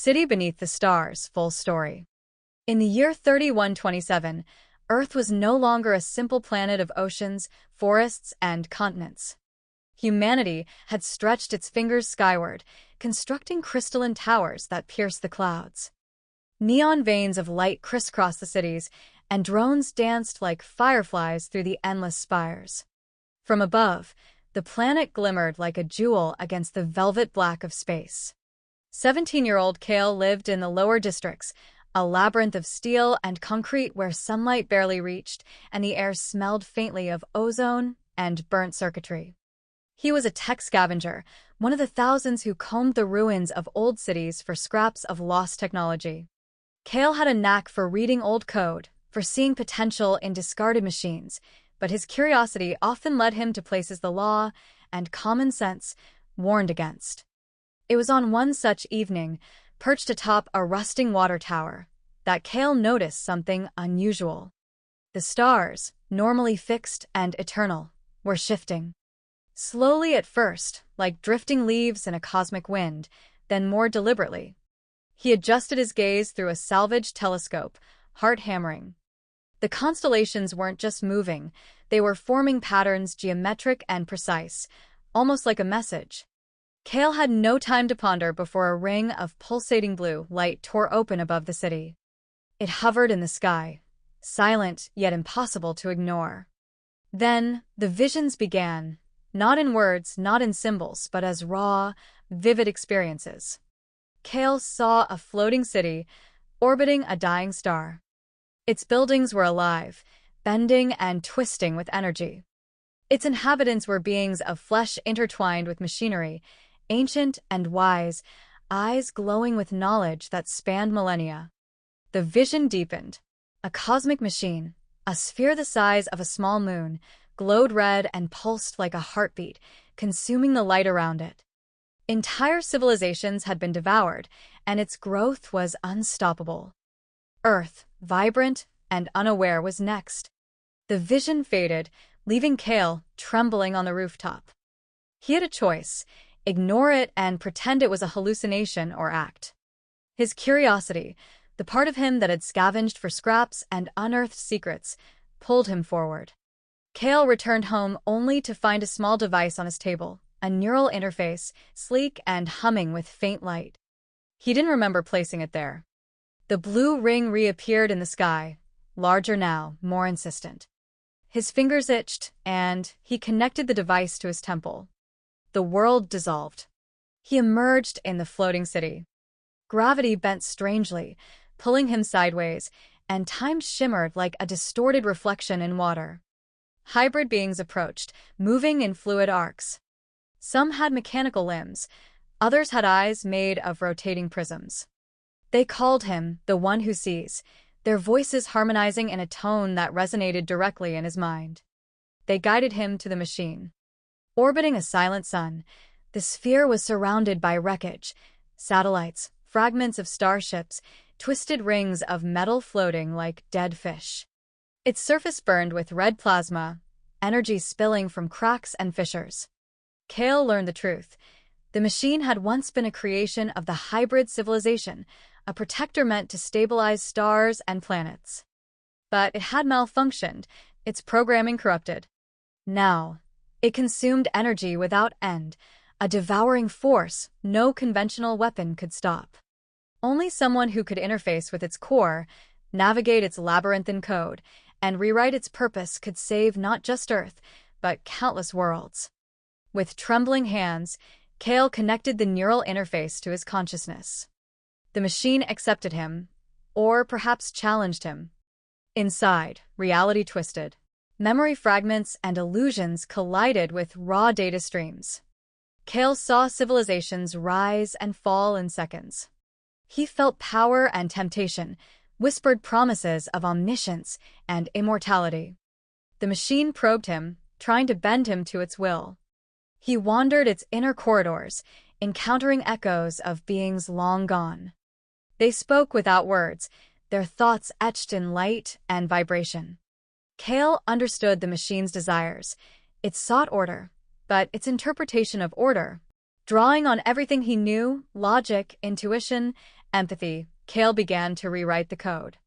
City Beneath the Stars, full story. In the year 3127, Earth was no longer a simple planet of oceans, forests, and continents. Humanity had stretched its fingers skyward, constructing crystalline towers that pierced the clouds. Neon veins of light crisscrossed the cities, and drones danced like fireflies through the endless spires. From above, the planet glimmered like a jewel against the velvet black of space. 17-year-old Kale lived in the lower districts, a labyrinth of steel and concrete where sunlight barely reached, and the air smelled faintly of ozone and burnt circuitry. He was a tech scavenger, one of the thousands who combed the ruins of old cities for scraps of lost technology. Kale had a knack for reading old code, for seeing potential in discarded machines, but his curiosity often led him to places the law and common sense warned against. It was on one such evening, perched atop a rusting water tower, that Kale noticed something unusual. The stars, normally fixed and eternal, were shifting. Slowly at first, like drifting leaves in a cosmic wind, then more deliberately. He adjusted his gaze through a salvaged telescope, heart hammering. The constellations weren't just moving, they were forming patterns geometric and precise, almost like a message. Kale had no time to ponder before a ring of pulsating blue light tore open above the city. It hovered in the sky, silent yet impossible to ignore. Then, the visions began, not in words, not in symbols, but as raw, vivid experiences. Kale saw a floating city, orbiting a dying star. Its buildings were alive, bending and twisting with energy. Its inhabitants were beings of flesh intertwined with machinery, ancient and wise, eyes glowing with knowledge that spanned millennia. The vision deepened. A cosmic machine, a sphere the size of a small moon, glowed red and pulsed like a heartbeat, consuming the light around it. Entire civilizations had been devoured, and its growth was unstoppable. Earth, vibrant and unaware, was next. The vision faded, leaving Kale trembling on the rooftop. He had a choice: ignore it and pretend it was a hallucination or act. His curiosity, the part of him that had scavenged for scraps and unearthed secrets, pulled him forward. Kale returned home only to find a small device on his table, a neural interface, sleek and humming with faint light. He didn't remember placing it there. The blue ring reappeared in the sky, larger now, more insistent. His fingers itched, and he connected the device to his temple. The world dissolved. He emerged in the floating city. Gravity bent strangely, pulling him sideways, and time shimmered like a distorted reflection in water. Hybrid beings approached, moving in fluid arcs. Some had mechanical limbs, others had eyes made of rotating prisms. They called him the One Who Sees, their voices harmonizing in a tone that resonated directly in his mind. They guided him to the machine. Orbiting a silent sun, the sphere was surrounded by wreckage, satellites, fragments of starships, twisted rings of metal floating like dead fish. Its surface burned with red plasma, energy spilling from cracks and fissures. Kale learned the truth. The machine had once been a creation of the hybrid civilization, a protector meant to stabilize stars and planets. But it had malfunctioned, its programming corrupted. Now, it consumed energy without end, a devouring force no conventional weapon could stop. Only someone who could interface with its core, navigate its labyrinthine code, and rewrite its purpose could save not just Earth, but countless worlds. With trembling hands, Kale connected the neural interface to his consciousness. The machine accepted him, or perhaps challenged him. Inside, reality twisted. Memory fragments and illusions collided with raw data streams. Kale saw civilizations rise and fall in seconds. He felt power and temptation, whispered promises of omniscience and immortality. The machine probed him, trying to bend him to its will. He wandered its inner corridors, encountering echoes of beings long gone. They spoke without words, their thoughts etched in light and vibration. Kale understood the machine's desires. It sought order, but its interpretation of order, drawing on everything he knew, logic, intuition, empathy, Kale began to rewrite the code.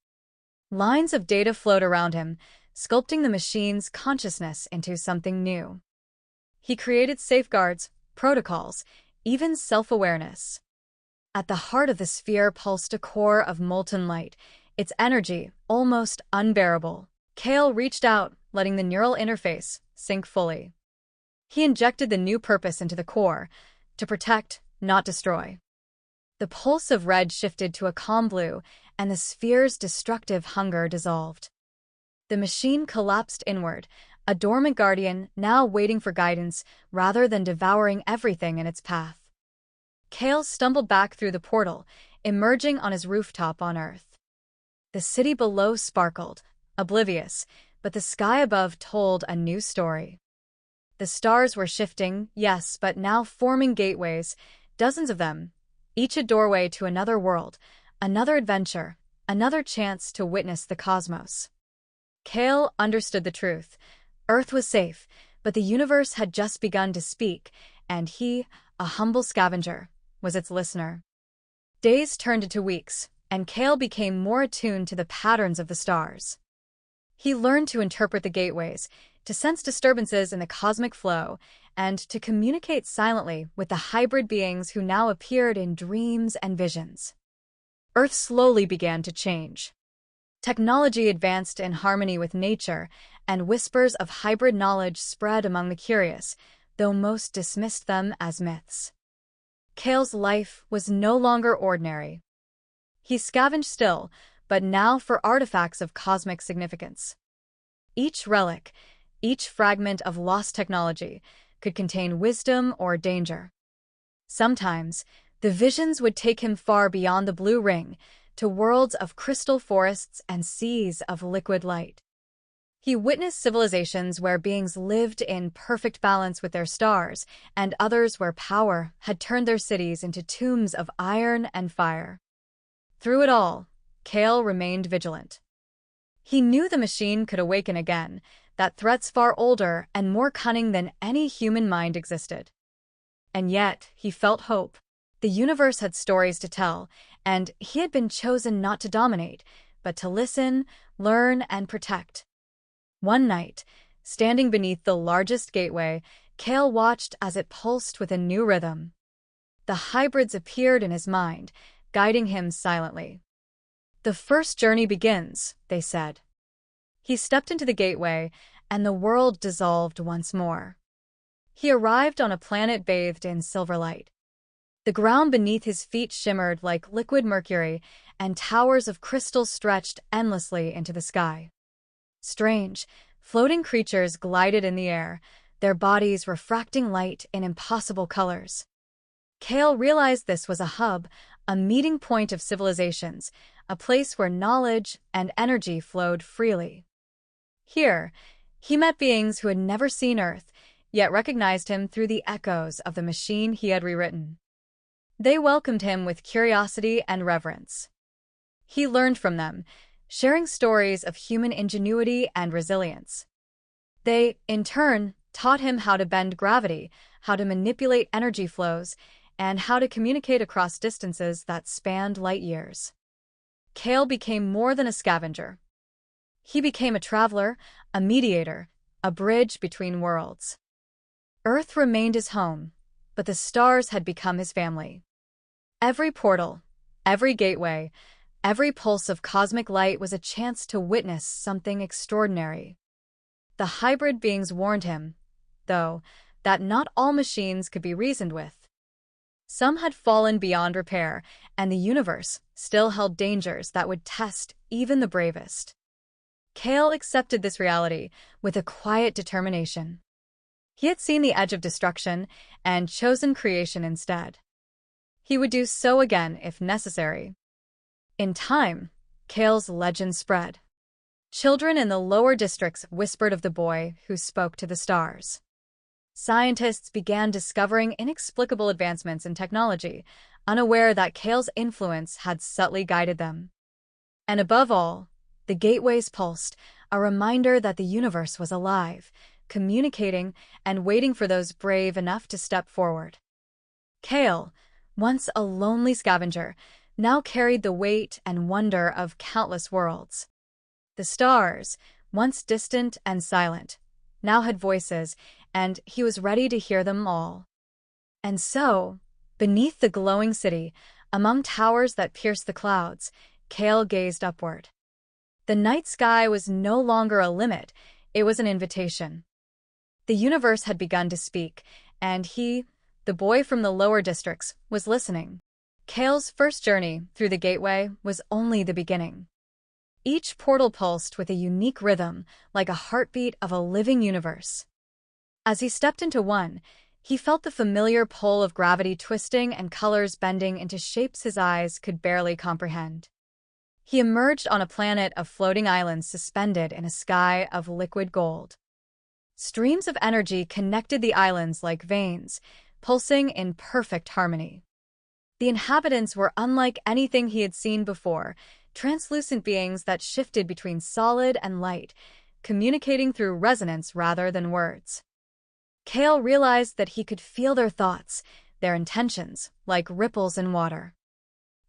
Lines of data flowed around him, sculpting the machine's consciousness into something new. He created safeguards, protocols, even self-awareness. At the heart of the sphere pulsed a core of molten light, its energy almost unbearable. Kale reached out, letting the neural interface sink fully. He injected the new purpose into the core, to protect, not destroy. The pulse of red shifted to a calm blue, and the sphere's destructive hunger dissolved. The machine collapsed inward, a dormant guardian now waiting for guidance rather than devouring everything in its path. Kale stumbled back through the portal, emerging on his rooftop on Earth. The city below sparkled, oblivious, but the sky above told a new story. The stars were shifting, yes, but now forming gateways, dozens of them, each a doorway to another world, another adventure, another chance to witness the cosmos. Kale understood the truth. Earth was safe, but the universe had just begun to speak, and he, a humble scavenger, was its listener. Days turned into weeks, and Kale became more attuned to the patterns of the stars. He learned to interpret the gateways, to sense disturbances in the cosmic flow, and to communicate silently with the hybrid beings who now appeared in dreams and visions. Earth slowly began to change. Technology advanced in harmony with nature, and whispers of hybrid knowledge spread among the curious, though most dismissed them as myths. Kale's life was no longer ordinary. He scavenged still, but now for artifacts of cosmic significance. Each relic, each fragment of lost technology, could contain wisdom or danger. Sometimes, the visions would take him far beyond the blue ring, to worlds of crystal forests and seas of liquid light. He witnessed civilizations where beings lived in perfect balance with their stars, and others where power had turned their cities into tombs of iron and fire. Through it all, Kale remained vigilant. He knew the machine could awaken again, that threats far older and more cunning than any human mind existed. And yet, he felt hope. The universe had stories to tell, and he had been chosen not to dominate, but to listen, learn, and protect. One night, standing beneath the largest gateway, Kale watched as it pulsed with a new rhythm. The hybrids appeared in his mind, guiding him silently. "The first journey begins," they said. He stepped into the gateway, and the world dissolved once more. He arrived on a planet bathed in silver light. The ground beneath his feet shimmered like liquid mercury, and towers of crystal stretched endlessly into the sky. Strange, floating creatures glided in the air, their bodies refracting light in impossible colors. Kale realized this was a hub, a meeting point of civilizations, a place where knowledge and energy flowed freely. Here, he met beings who had never seen Earth, yet recognized him through the echoes of the machine he had rewritten. They welcomed him with curiosity and reverence. He learned from them, sharing stories of human ingenuity and resilience. They, in turn, taught him how to bend gravity, how to manipulate energy flows, and how to communicate across distances that spanned light years. Kale became more than a scavenger. He became a traveler, a mediator, a bridge between worlds. Earth remained his home, but the stars had become his family. Every portal, every gateway, every pulse of cosmic light was a chance to witness something extraordinary. The hybrid beings warned him, though, that not all machines could be reasoned with. Some had fallen beyond repair, and the universe still held dangers that would test even the bravest. Kale accepted this reality with a quiet determination. He had seen the edge of destruction and chosen creation instead. He would do so again if necessary. In time, Kale's legend spread. Children in the lower districts whispered of the boy who spoke to the stars. Scientists began discovering inexplicable advancements in technology, unaware that Kale's influence had subtly guided them. And above all, the gateways pulsed, a reminder that the universe was alive, communicating and waiting for those brave enough to step forward. Kale, once a lonely scavenger, now carried the weight and wonder of countless worlds. The stars, once distant and silent, now had voices, and he was ready to hear them all. And so, beneath the glowing city, among towers that pierced the clouds, Cale gazed upward. The night sky was no longer a limit, it was an invitation. The universe had begun to speak, and he, the boy from the lower districts, was listening. Cale's first journey through the gateway was only the beginning. Each portal pulsed with a unique rhythm, like a heartbeat of a living universe. As he stepped into one, he felt the familiar pull of gravity twisting and colors bending into shapes his eyes could barely comprehend. He emerged on a planet of floating islands suspended in a sky of liquid gold. Streams of energy connected the islands like veins, pulsing in perfect harmony. The inhabitants were unlike anything he had seen before, translucent beings that shifted between solid and light, communicating through resonance rather than words. Cale realized that he could feel their thoughts, their intentions, like ripples in water.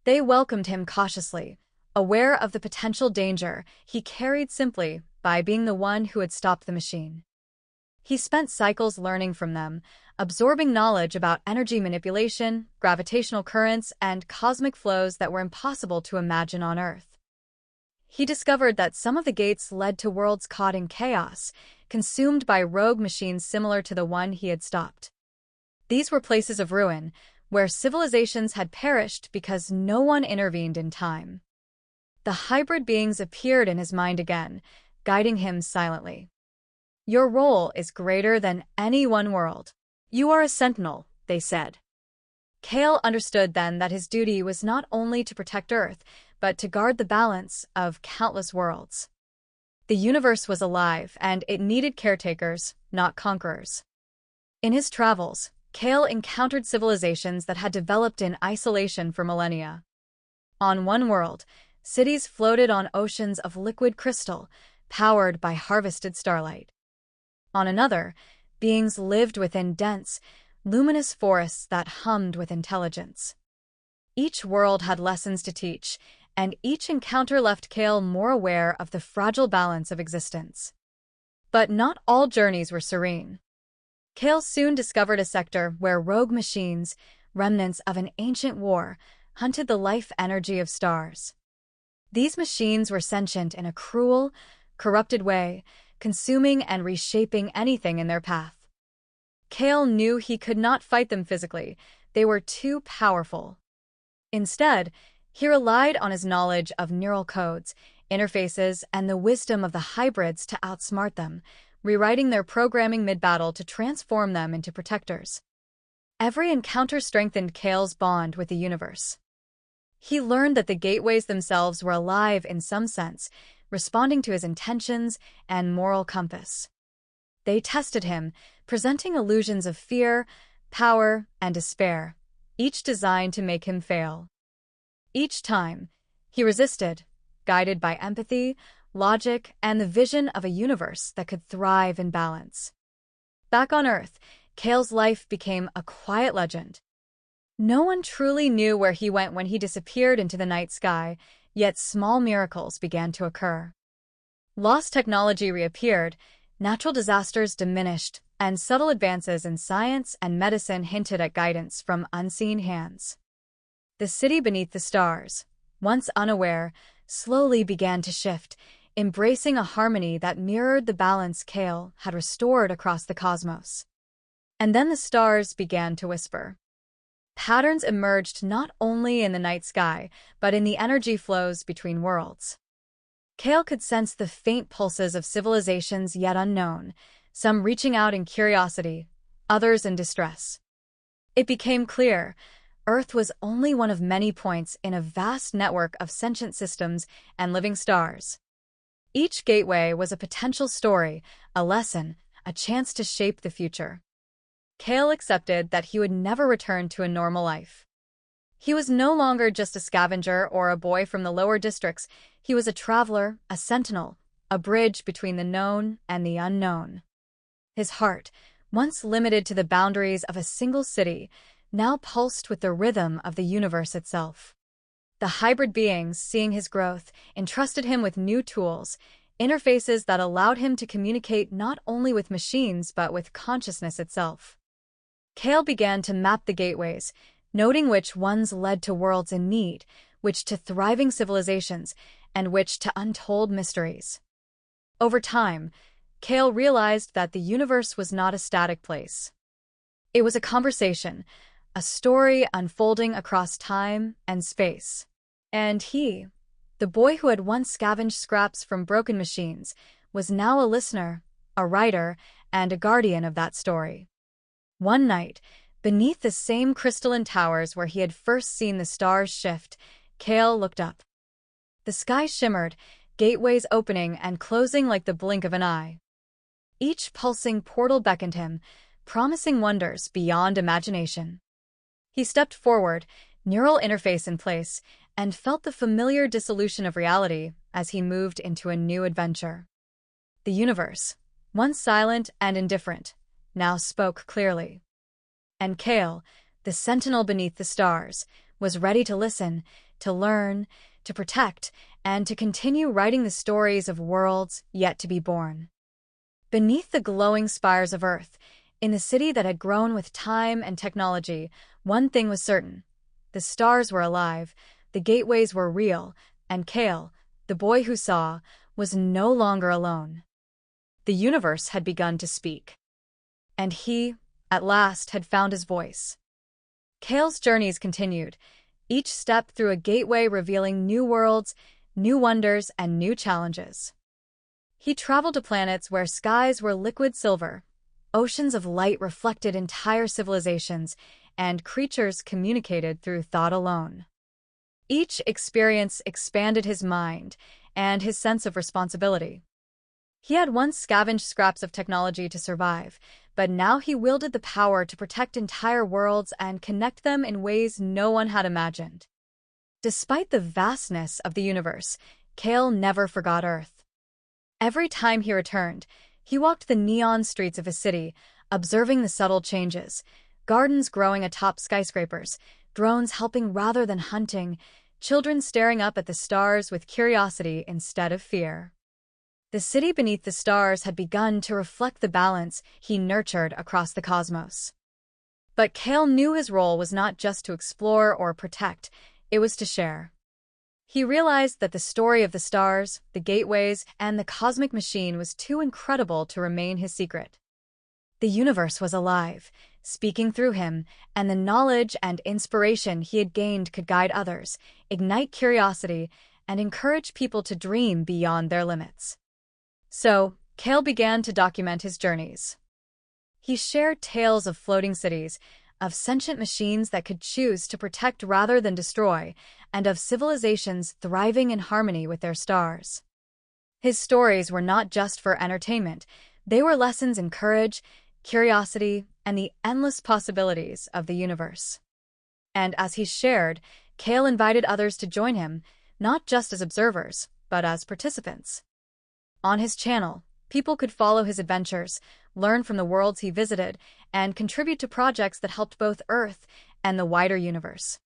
They welcomed him cautiously, aware of the potential danger he carried simply by being the one who had stopped the machine. He spent cycles learning from them, absorbing knowledge about energy manipulation, gravitational currents, and cosmic flows that were impossible to imagine on Earth. He discovered that some of the gates led to worlds caught in chaos, consumed by rogue machines similar to the one he had stopped. These were places of ruin, where civilizations had perished because no one intervened in time. The hybrid beings appeared in his mind again, guiding him silently. "Your role is greater than any one world. You are a sentinel," they said. Cale understood then that his duty was not only to protect Earth, but to guard the balance of countless worlds. The universe was alive, and it needed caretakers, not conquerors. In his travels, Cale encountered civilizations that had developed in isolation for millennia. On one world, cities floated on oceans of liquid crystal, powered by harvested starlight. On another, beings lived within dense, luminous forests that hummed with intelligence. Each world had lessons to teach, and each encounter left Cale more aware of the fragile balance of existence. But not all journeys were serene. Cale soon discovered a sector where rogue machines, remnants of an ancient war, hunted the life energy of stars. These machines were sentient in a cruel, corrupted way, consuming and reshaping anything in their path. Cale knew he could not fight them physically, they were too powerful. Instead, he relied on his knowledge of neural codes, interfaces, and the wisdom of the hybrids to outsmart them, rewriting their programming mid-battle to transform them into protectors. Every encounter strengthened Cale's bond with the universe. He learned that the gateways themselves were alive in some sense, responding to his intentions and moral compass. They tested him, presenting illusions of fear, power, and despair, each designed to make him fail. Each time, he resisted, guided by empathy, logic, and the vision of a universe that could thrive in balance. Back on Earth, Cale's life became a quiet legend. No one truly knew where he went when he disappeared into the night sky, yet small miracles began to occur. Lost technology reappeared, natural disasters diminished, and subtle advances in science and medicine hinted at guidance from unseen hands. The city beneath the stars, once unaware, slowly began to shift, embracing a harmony that mirrored the balance Cale had restored across the cosmos. And then the stars began to whisper. Patterns emerged not only in the night sky, but in the energy flows between worlds. Cale could sense the faint pulses of civilizations yet unknown, some reaching out in curiosity, others in distress. It became clear, Earth was only one of many points in a vast network of sentient systems and living stars. Each gateway was a potential story, a lesson, a chance to shape the future. Cale accepted that he would never return to a normal life. He was no longer just a scavenger or a boy from the lower districts. He was a traveler, a sentinel, a bridge between the known and the unknown. His heart, once limited to the boundaries of a single city, now pulsed with the rhythm of the universe itself. The hybrid beings, seeing his growth, entrusted him with new tools, interfaces that allowed him to communicate not only with machines but with consciousness itself. Kale began to map the gateways, noting which ones led to worlds in need, which to thriving civilizations, and which to untold mysteries. Over time, Kale realized that the universe was not a static place. It was a conversation, a story unfolding across time and space. And he, the boy who had once scavenged scraps from broken machines, was now a listener, a writer, and a guardian of that story. One night, beneath the same crystalline towers where he had first seen the stars shift, Kale looked up. The sky shimmered, gateways opening and closing like the blink of an eye. Each pulsing portal beckoned him, promising wonders beyond imagination. He stepped forward, neural interface in place, and felt the familiar dissolution of reality as he moved into a new adventure. The universe, once silent and indifferent, now spoke clearly. And Kale, the sentinel beneath the stars, was ready to listen, to learn, to protect, and to continue writing the stories of worlds yet to be born. Beneath the glowing spires of Earth, in the city that had grown with time and technology, one thing was certain. The stars were alive, the gateways were real, and Kale, the boy who saw, was no longer alone. The universe had begun to speak. And he, at last, had found his voice. Kale's journeys continued, each step through a gateway revealing new worlds, new wonders, and new challenges. He traveled to planets where skies were liquid silver, oceans of light reflected entire civilizations, and creatures communicated through thought alone. Each experience expanded his mind and his sense of responsibility. He had once scavenged scraps of technology to survive, but now he wielded the power to protect entire worlds and connect them in ways no one had imagined. Despite the vastness of the universe, Kale never forgot Earth. Every time he returned, he walked the neon streets of his city, observing the subtle changes: gardens growing atop skyscrapers, drones helping rather than hunting, children staring up at the stars with curiosity instead of fear. The city beneath the stars had begun to reflect the balance he nurtured across the cosmos. But Kale knew his role was not just to explore or protect, it was to share. He realized that the story of the stars, the gateways, and the cosmic machine was too incredible to remain his secret. The universe was alive, speaking through him, and the knowledge and inspiration he had gained could guide others, ignite curiosity, and encourage people to dream beyond their limits. So, Kale began to document his journeys. He shared tales of floating cities, of sentient machines that could choose to protect rather than destroy, and of civilizations thriving in harmony with their stars. His stories were not just for entertainment, they were lessons in courage, curiosity, and the endless possibilities of the universe. And as he shared, Kale invited others to join him, not just as observers, but as participants. On his channel, people could follow his adventures, learn from the worlds he visited, and contribute to projects that helped both Earth and the wider universe.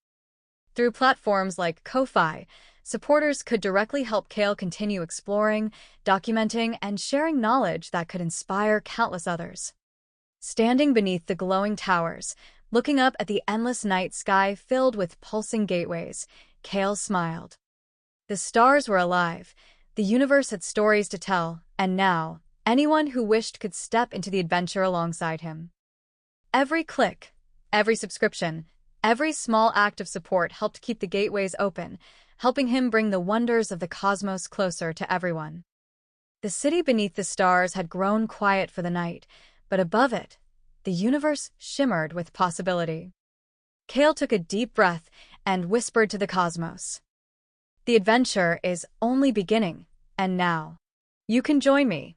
Through platforms like Ko-Fi, supporters could directly help Kale continue exploring, documenting, and sharing knowledge that could inspire countless others. Standing beneath the glowing towers, looking up at the endless night sky filled with pulsing gateways, Kale smiled. The stars were alive, the universe had stories to tell, and now, anyone who wished could step into the adventure alongside him. Every click, every subscription, every small act of support helped keep the gateways open, helping him bring the wonders of the cosmos closer to everyone. The city beneath the stars had grown quiet for the night, but above it, the universe shimmered with possibility. Kale took a deep breath and whispered to the cosmos. The adventure is only beginning, and now, you can join me.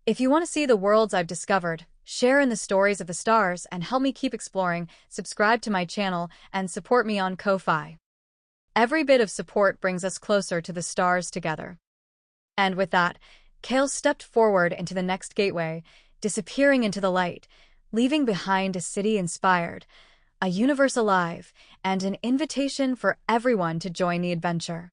If you want to see the worlds I've discovered, share in the stories of the stars, and help me keep exploring, subscribe to my channel and support me on Ko-Fi. Every bit of support brings us closer to the stars together. And with that, Kale stepped forward into the next gateway, disappearing into the light, leaving behind a city inspired, a universe alive, and an invitation for everyone to join the adventure.